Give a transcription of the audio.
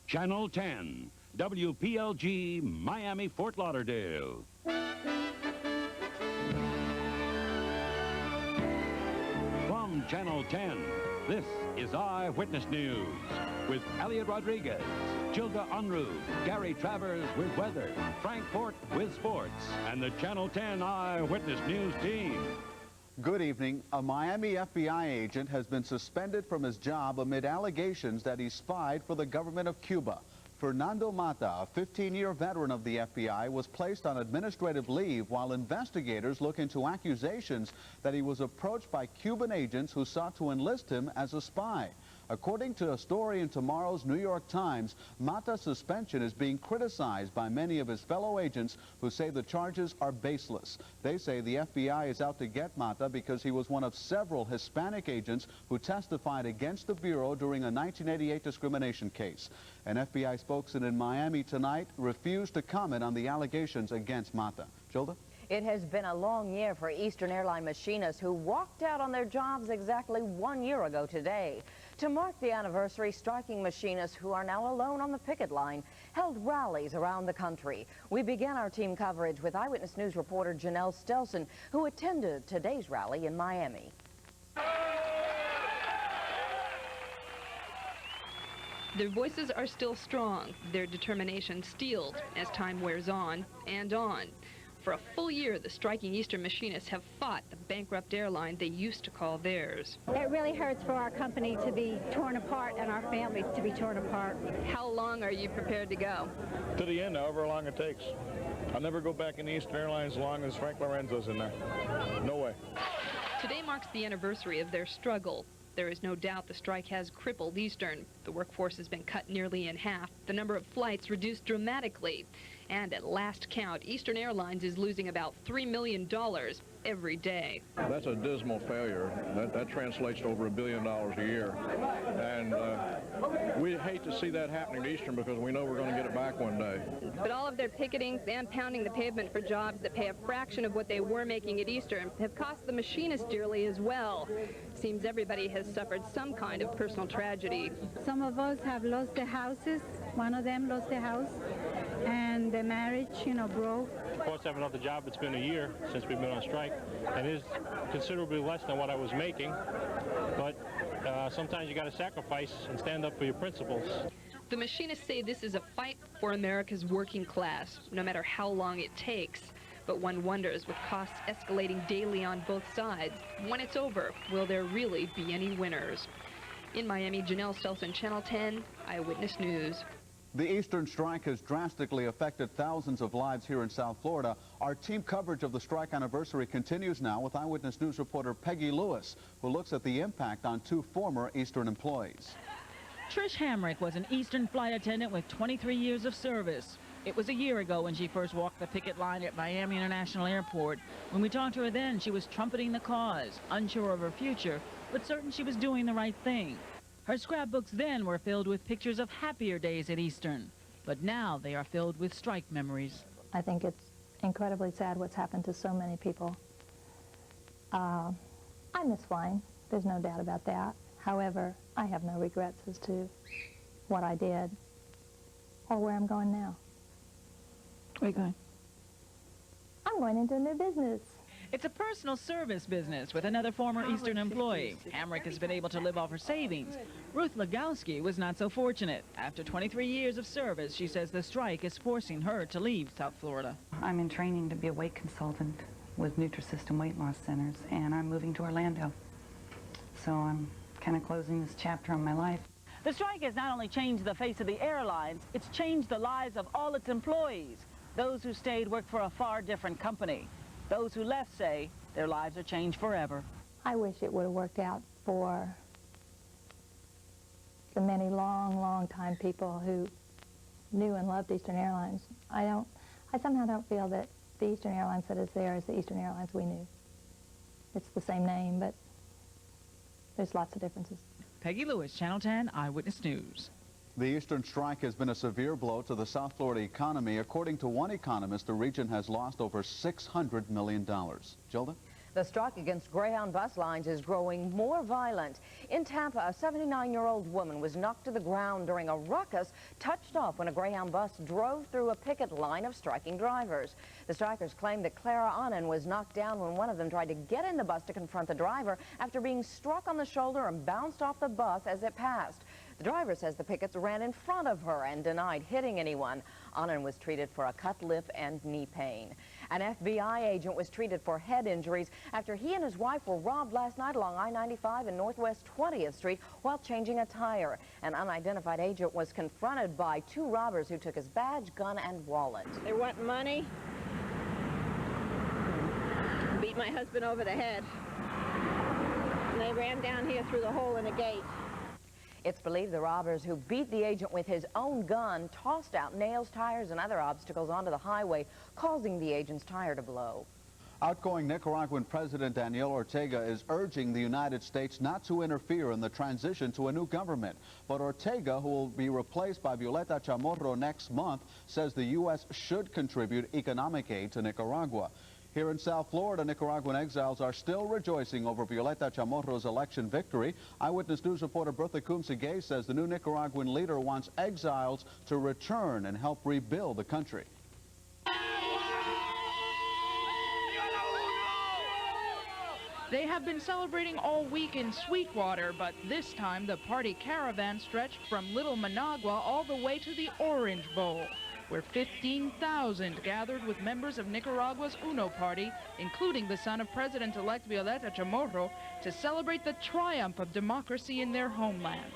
Channel 10, WPLG, Miami, Fort Lauderdale. From Channel 10, this is Eyewitness News with Elliot Rodriguez, Gilda Unruh, Gary Travers with weather, Frank Fort with sports, and the Channel 10 Eyewitness News team. Good evening. A Miami FBI agent has been suspended from his job amid allegations that he spied for the government of Cuba. Fernando Mata, a 15-year veteran of the FBI, was placed on administrative leave while investigators look into accusations that he was approached by Cuban agents who sought to enlist him as a spy. According to a story in tomorrow's New York Times, Mata's suspension is being criticized by many of his fellow agents who say the charges are baseless. They say the FBI is out to get Mata because he was one of several Hispanic agents who testified against the Bureau during a 1988 discrimination case. An FBI spokesman in Miami tonight refused to comment on the allegations against Mata. Gilda? It has been a long year for Eastern Airlines machinists who walked out on their jobs exactly 1 year ago today. To mark the anniversary, striking machinists who are now alone on the picket line held rallies around the country. We began our team coverage with Eyewitness News reporter Janelle Stelson, who attended today's rally in Miami. Their voices are still strong, their determination steeled as time wears on and on. For a full year, the striking Eastern machinists have fought the bankrupt airline they used to call theirs. It really hurts for our company to be torn apart and our families to be torn apart. How long are you prepared to go? To the end, however long it takes. I'll never go back in Eastern Airlines as long as Frank Lorenzo's in there. No way. Today marks the anniversary of their struggle. There is no doubt the strike has crippled Eastern. The workforce has been cut nearly in half, the number of flights reduced dramatically. And at last count, Eastern Airlines is losing about $3 million every day. That's a dismal failure. That translates to over $1 billion a year. And we hate to see that happening to Eastern because we know we're going to get it back one day. But all of their picketing and pounding the pavement for jobs that pay a fraction of what they were making at Eastern have cost the machinists dearly as well. Seems everybody has suffered some kind of personal tragedy. Some of us have lost their houses. One of them lost their house, and the marriage, broke. Of course, I have another job. It's been a year since we've been on strike, and it is considerably less than what I was making. But sometimes you got to sacrifice and stand up for your principles. The machinists say this is a fight for America's working class, no matter how long it takes. But one wonders, with costs escalating daily on both sides, when it's over, will there really be any winners? In Miami, Janelle Stelson, Channel 10, Eyewitness News. The Eastern strike has drastically affected thousands of lives here in South Florida. Our team coverage of the strike anniversary continues now with Eyewitness News reporter Peggy Lewis, who looks at the impact on two former Eastern employees. Trish Hamrick was an Eastern flight attendant with 23 years of service. It was a year ago when she first walked the picket line at Miami International Airport. When we talked to her then, she was trumpeting the cause, unsure of her future, but certain she was doing the right thing. Her scrapbooks then were filled with pictures of happier days at Eastern, but now they are filled with strike memories. I think it's incredibly sad what's happened to so many people. I miss flying, there's no doubt about that. However, I have no regrets as to what I did or where I'm going now. Where are you going? I'm going into a new business. It's a personal service business with another former Eastern employee. Hamrick has been able to live off her savings. Ruth Legowski was not so fortunate. After 23 years of service, she says the strike is forcing her to leave South Florida. I'm in training to be a weight consultant with Nutrisystem Weight Loss Centers, and I'm moving to Orlando. So I'm kind of closing this chapter on my life. The strike has not only changed the face of the airlines, it's changed the lives of all its employees. Those who stayed worked for a far different company. Those who left say their lives are changed forever. I wish it would have worked out for the many long time people who knew and loved Eastern Airlines. I somehow don't feel that the Eastern Airlines that is there is the Eastern Airlines we knew. It's the same name, but there's lots of differences. Peggy Lewis, Channel 10 Eyewitness News. The Eastern strike has been a severe blow to the South Florida economy. According to one economist, the region has lost over $600 million. Gilda? The strike against Greyhound bus lines is growing more violent. In Tampa, a 79-year-old woman was knocked to the ground during a ruckus touched off when a Greyhound bus drove through a picket line of striking drivers. The strikers claim that Clara Annan was knocked down when one of them tried to get in the bus to confront the driver after being struck on the shoulder and bounced off the bus as it passed. The driver says the pickets ran in front of her and denied hitting anyone. Annan was treated for a cut lip and knee pain. An FBI agent was treated for head injuries after he and his wife were robbed last night along I-95 and Northwest 20th Street while changing a tire. An unidentified agent was confronted by two robbers who took his badge, gun, and wallet. They want money. Beat my husband over the head. And they ran down here through the hole in the gate. It's believed the robbers who beat the agent with his own gun tossed out nails, tires, and other obstacles onto the highway, causing the agent's tire to blow. Outgoing Nicaraguan President Daniel Ortega is urging the United States not to interfere in the transition to a new government. But Ortega, who will be replaced by Violeta Chamorro next month, says the U.S. should contribute economic aid to Nicaragua. Here in South Florida, Nicaraguan exiles are still rejoicing over Violeta Chamorro's election victory. Eyewitness News reporter Bertha Kumsegay says the new Nicaraguan leader wants exiles to return and help rebuild the country. They have been celebrating all week in Sweetwater, but this time the party caravan stretched from Little Managua all the way to the Orange Bowl, where 15,000 gathered with members of Nicaragua's UNO party, including the son of President-elect Violeta Chamorro, to celebrate the triumph of democracy in their homeland.